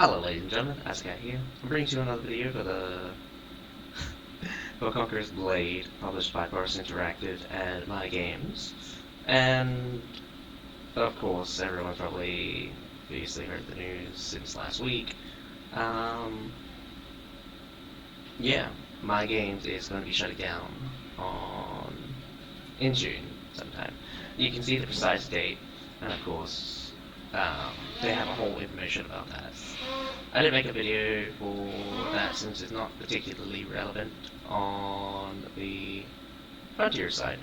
Hello ladies and gentlemen, Asgard here. I'm bringing you another video for for Conqueror's Blade, published by Boris Interactive and My Games. And of course, everyone's probably obviously heard the news since last week. Um, yeah, My Games is going to be shutting down on in June sometime. You can see the precise date, and of course, um, they have a whole information about that. I didn't make a video for that since it's not particularly relevant on the Frontier side,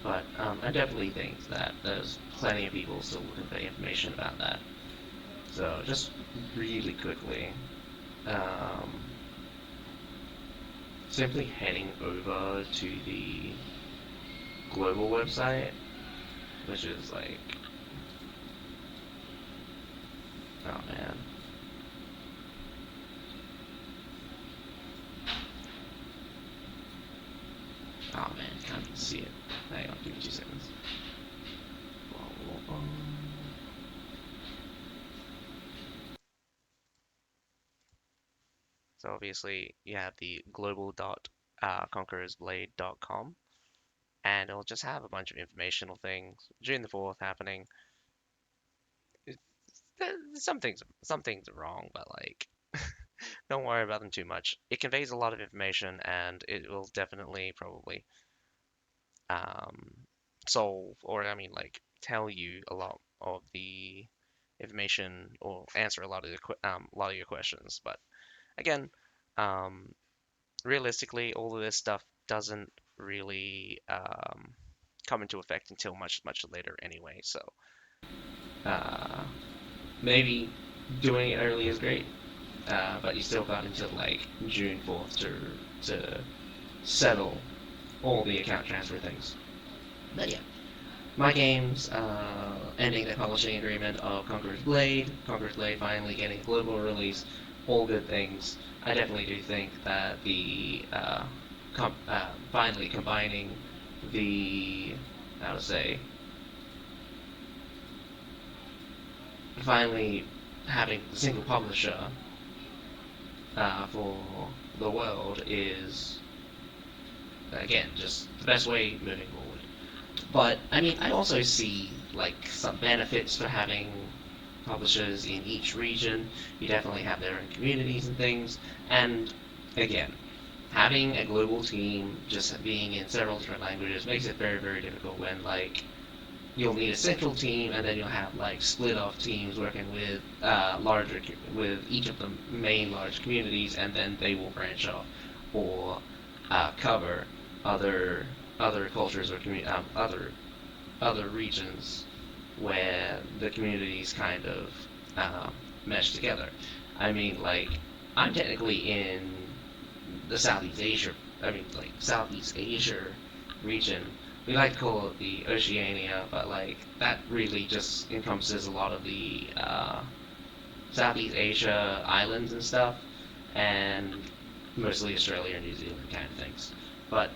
but I definitely think that there's plenty of people still looking for information about that. So just really quickly, um, simply heading over to the global website, which is like, oh man, oh man, can't even see it. Hang on, give me 2 seconds. So obviously you have the global.conquerorsblade.com, and it'll just have a bunch of informational things. June the 4th happening. It, some things are wrong, but like don't worry about them too much. It conveys a lot of information, and it will definitely probably um, solve, or I mean like tell you a lot of the information or answer a lot of your questions. But again, um, realistically, all of this stuff doesn't really come into effect until much later anyway. So uh, maybe doing it early is great, but you still got until like June 4th to settle all the account transfer things. But yeah, my games ending the publishing agreement of Conqueror's Blade finally getting a global release, all good things. I definitely do think that the finally combining the how to say finally having a single publisher for the world is again just the best way moving forward. But I mean, I also see like some benefits for having publishers in each region. You definitely have their own communities and things. And again, having a global team just being in several different languages makes it very, very difficult when like you'll need a central team and then you'll have like split off teams working with with each of the main large communities, and then they will branch off or cover other other cultures or other regions where the communities kind of mesh together. I mean, like, I'm technically in the Southeast Asia, I mean, like, Southeast Asia region. We like to call it the Oceania, but, like, that really just encompasses a lot of the Southeast Asia islands and stuff, and mostly Australia and New Zealand kind of things. But,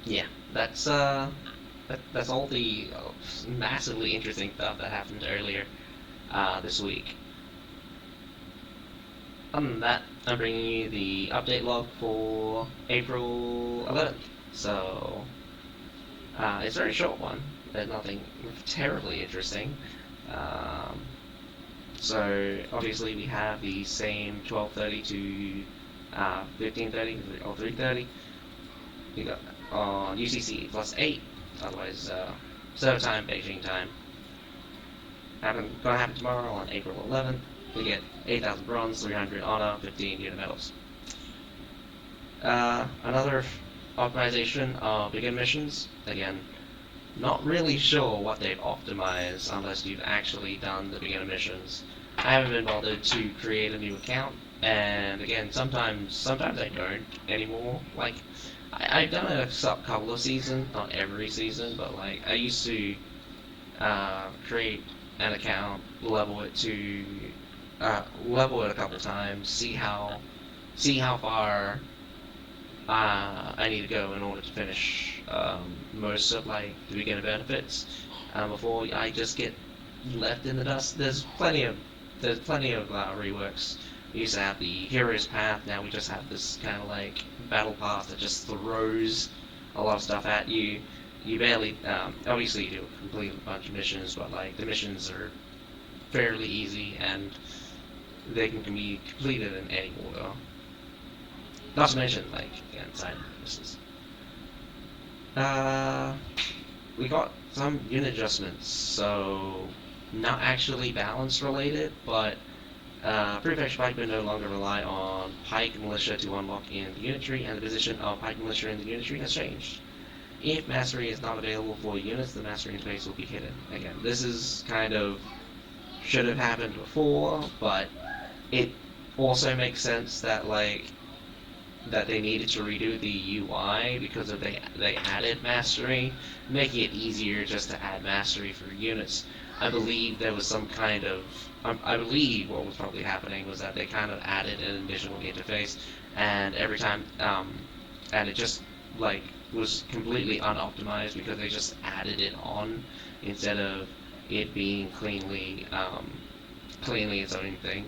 yeah, that's all the massively interesting stuff that happened earlier this week. Other than that, I'm bringing you the update log for April 11th. So it's a very short one. There's nothing terribly interesting. Um, so obviously we have the same 12:30 to 15:30 or 3:30. We got on UCC +8. Otherwise, server time, Beijing time. Gonna happen tomorrow on April 11th. We get 8,000 bronze, 300 honor, 15 unit medals. Another optimization of begin missions. Again, not really sure what they've optimized unless you've actually done the beginner missions. I haven't been bothered to create a new account, and again, sometimes I don't anymore. Like, I've done it a couple of seasons, not every season, but like I used to create an account, level it a couple times, see how far I need to go in order to finish most of like the beginner benefits before I just get left in the dust. There's plenty of there's plenty of reworks. We used to have the hero's path. Now we just have this kind of like battle path that just throws a lot of stuff at you. You barely, obviously you do complete a bunch of missions, but like the missions are fairly easy and they can be completed in any order. Not to mention, like, again, side missions. We got some unit adjustments, so not actually balance related, but Prefecture Pikemen no longer rely on Pike Militia to unlock in the unit tree, and the position of Pike Militia in the unit tree has changed. If Mastery is not available for units, the Mastery interface will be hidden. Again, this is kind of should have happened before, but it also makes sense that like that they needed to redo the UI because of they added Mastery, making it easier just to add Mastery for units. I believe there was some kind of I believe what was probably happening was that they kind of added an additional interface, and every time and it just like was completely unoptimized because they just added it on instead of it being cleanly its own thing.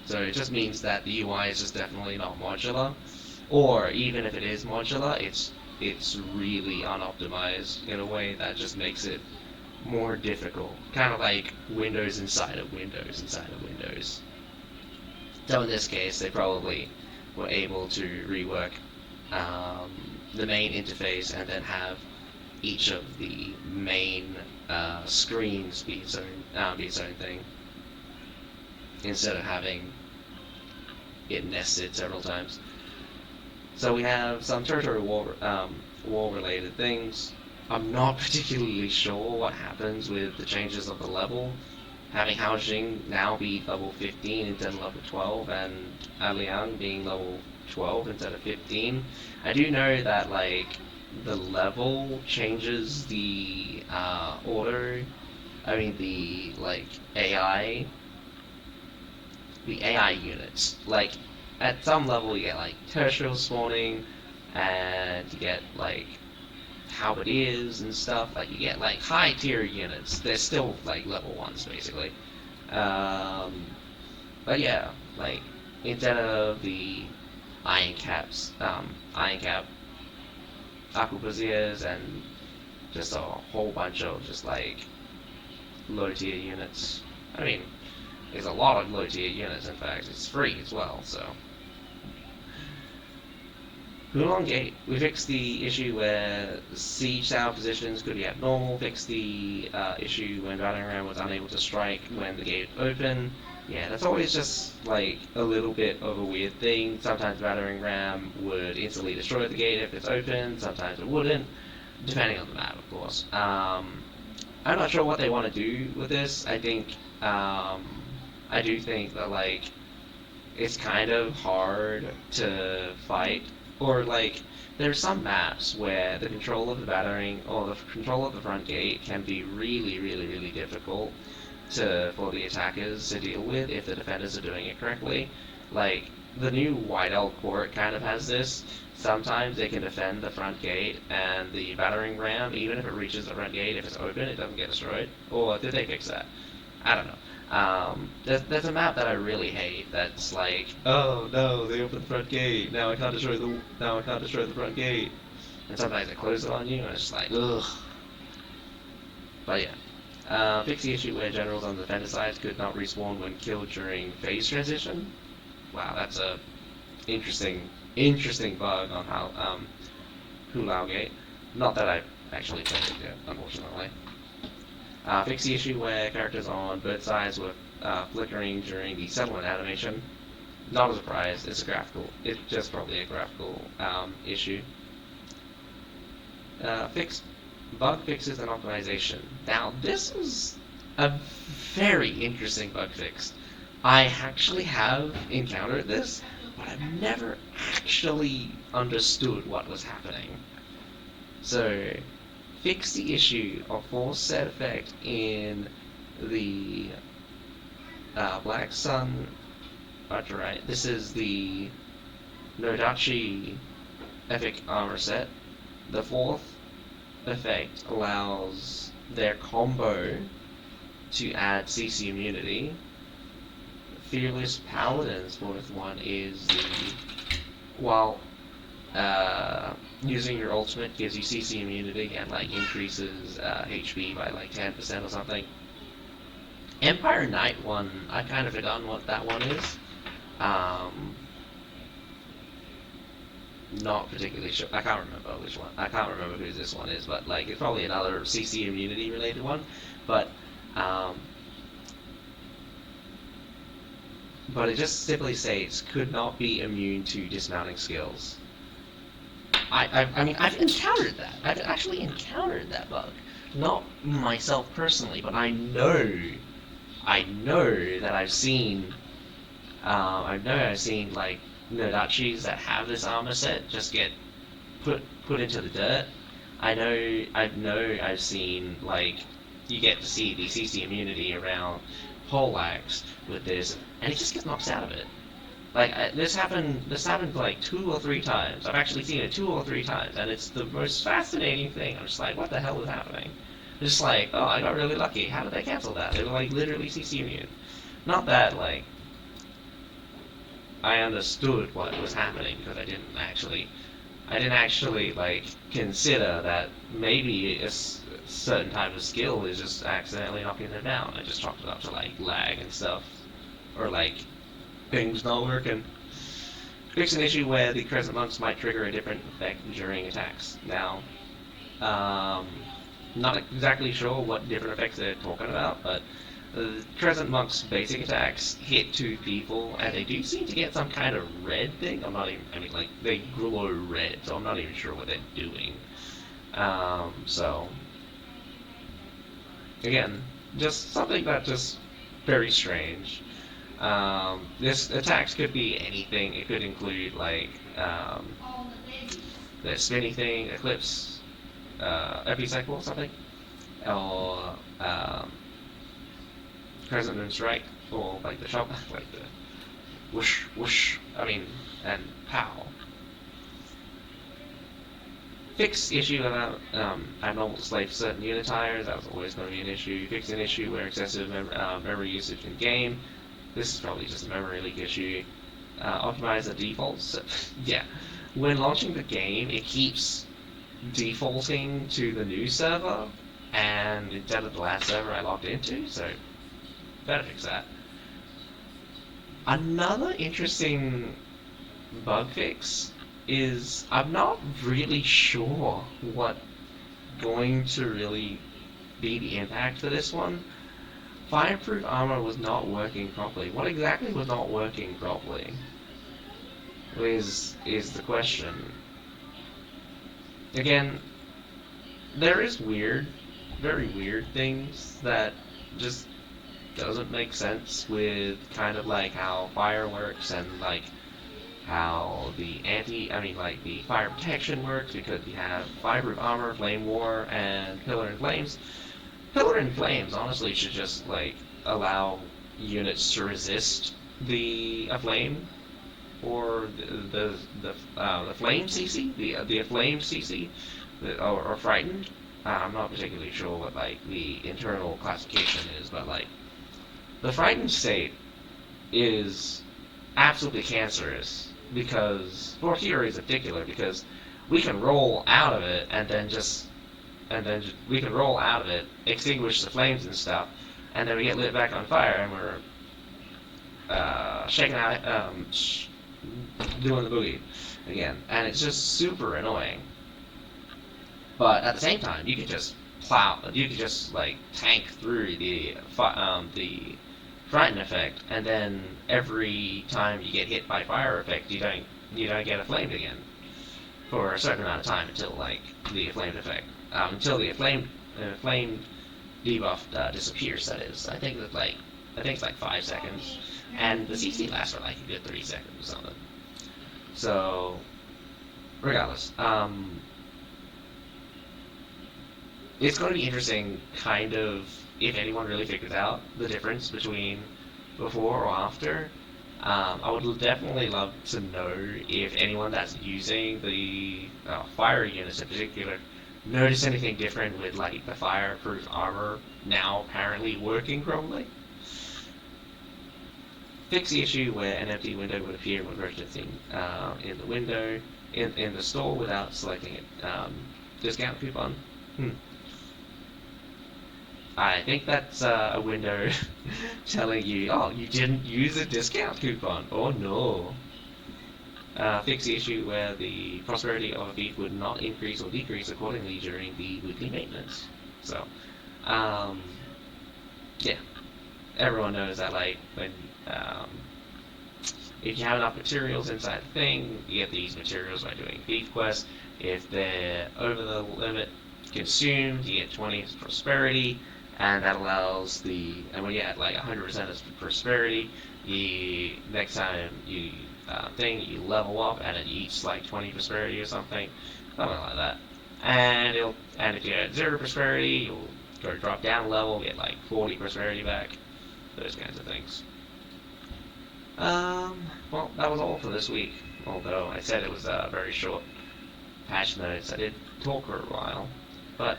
So it just means that the UI is just definitely not modular, or even if it is modular, it's really unoptimized in a way that just makes it more difficult. Kind of like Windows inside of Windows inside of Windows. So in this case, they probably were able to rework the main interface and then have each of the main screens be its own thing, instead of having it nested several times. So we have some territory war related things. I'm not particularly sure what happens with the changes of the level. Having Haojing now be level 15 instead of level 12, and Aliang being level 12 instead of 15. I do know that like the level changes the order. I mean the like AI, the AI units. Like at some level you get like terrestrial spawning, and you get like halberdiers and stuff. Like you get like high tier units. They're still like level 1s basically. But yeah, like instead of the Iron Cap Arquebusiers and just a whole bunch of just like low tier units. I mean, there's a lot of low tier units. In fact, it's free as well. So. Hulong Gate. We fixed the issue where siege tower positions could be abnormal, fixed the issue when battering ram was unable to strike when the gate opened. Yeah, that's always just like a little bit of a weird thing. Sometimes battering ram would instantly destroy the gate if it's open, sometimes it wouldn't, depending on the map, of course. I'm not sure what they want to do with this. I do think that like it's kind of hard to fight. Or like, there's some maps where the control of the battering or the control of the front gate can be really, really, really difficult for the attackers to deal with if the defenders are doing it correctly. Like the new White Elk Court kind of has this. Sometimes they can defend the front gate and the battering ram, even if it reaches the front gate, if it's open, it doesn't get destroyed. Or did they fix that? I don't know. There's a map that I really hate. That's like, oh no, they opened the front gate. Now I can't destroy the front gate. And sometimes they close it on you, and it's just like, ugh. But yeah, fix the issue where generals on the defender side could not respawn when killed during phase transition. Wow, that's a interesting bug on how Hulao Gate. Not that I've actually played it yet, unfortunately. Fix the issue where characters on both sides were flickering during the settlement animation. Not a surprise, it's just probably a graphical issue. Fix bug fixes and optimization. Now this is a very interesting bug fix. I actually have encountered this, but I've never actually understood what was happening. So, fix the issue of force set effect in the Black Sun. Right. This is the Nodachi Epic Armor set. The fourth effect allows their combo to add CC immunity, Fearless Paladin's fourth one is while uh, using your ultimate gives you CC immunity and like increases HP by like 10% or something. Empire Knight one, I've kind of forgotten what that one is. Not particularly sure. I can't remember which one. I can't remember who this one is, but like it's probably another CC immunity related one. But um, but it just simply states could not be immune to dismounting skills. I mean, I've encountered that. I've actually encountered that bug. Not myself personally, but I know that I've seen like Nodachis that have this armor set just get put into the dirt. I've seen like you get to see the CC immunity around poleaxe with this, and it just gets knocked out of it. Like this happened like 2 or 3 times. I've actually seen it 2 or 3 times, and it's the most fascinating thing. I'm just like, what the hell is happening? It's just like, oh, I got really lucky. How did they cancel that? They were like literally CC immune. Not that like I understood what was happening because I didn't actually like consider that maybe a certain type of skill is just accidentally knocking them down. I just chalked it up to like lag and stuff, or like things not working. Fix an issue where the Crescent Monks might trigger a different effect during attacks. Now, not exactly sure what different effects they're talking about, but the Crescent Monks' basic attacks hit 2 people, and they do seem to get some kind of red thing. I mean, like, they glow red, so I'm not even sure what they're doing. So, again, just something that's just very strange. This attacks could be anything. It could include, like, the spinny thing, Eclipse, Epicycle or something, or, Crescent Moon Strike, or like the shot, like the whoosh, whoosh, and pow. Fix issue about abnormal display for certain unit tires, that was always going to be an issue. Fix an issue where excessive memory usage in game, this is probably just a memory leak issue. Optimize the defaults, yeah. When launching the game, it keeps defaulting to the new server, and instead of the last server I logged into, so better fix that. Another interesting bug fix is I'm not really sure what going to really be the impact for this one. Fireproof armor was not working properly. What exactly was not working properly is the question. Again, there is very weird things that just doesn't make sense with kind of like how fire works and like how the the fire protection works, because you have fireproof armor, flame war, and pillar and flames. Pillar and flames honestly should just like allow units to resist the flame or the flame CC, the aflamed CC, or frightened. I'm not particularly sure what like the internal classification is, but like the frightened state is absolutely cancerous because, for heroes in particular, because we can roll out of it we can roll out of it, extinguish the flames and stuff, and then we get lit back on fire and we're shaking out, doing the boogie again, and it's just super annoying. But at the same time, you could just like tank through the frighten effect, and then every time you get hit by fire effect, you don't get aflamed again for a certain amount of time until like the aflamed effect, until the aflamed debuff disappears. That is, I think it's like 5 seconds, and the CC lasts for like a good 3 seconds or something. So, regardless, it's going to be interesting, kind of, if anyone really figures out the difference between before or after. I would definitely love to know if anyone that's using the fire units in particular notice anything different with like the fireproof armor now apparently working properly. fix the issue where an empty window would appear when purchasing in the window in the store without selecting a discount coupon. I think that's a window telling you, oh, you didn't use a discount coupon. Oh no. Fix the issue where the prosperity of a thief would not increase or decrease accordingly during the weekly maintenance. So, um, yeah, everyone knows that like when if you have enough materials inside the thing, you get these materials by doing thief quests. If they're over the limit consumed, you get 20 prosperity, and that allows and when you get like 100% of prosperity, next time you you level up and it eats like 20 prosperity or something like that. And if you get 0 prosperity, you'll drop down a level, get like 40 prosperity back, those kinds of things. Well, that was all for this week. Although I said it was a very short patch notes, I did talk for a while, but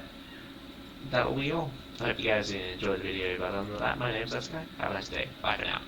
that'll be all. I hope you guys enjoyed the video, but other than that, my name's Sky. Have a nice day. Bye for now.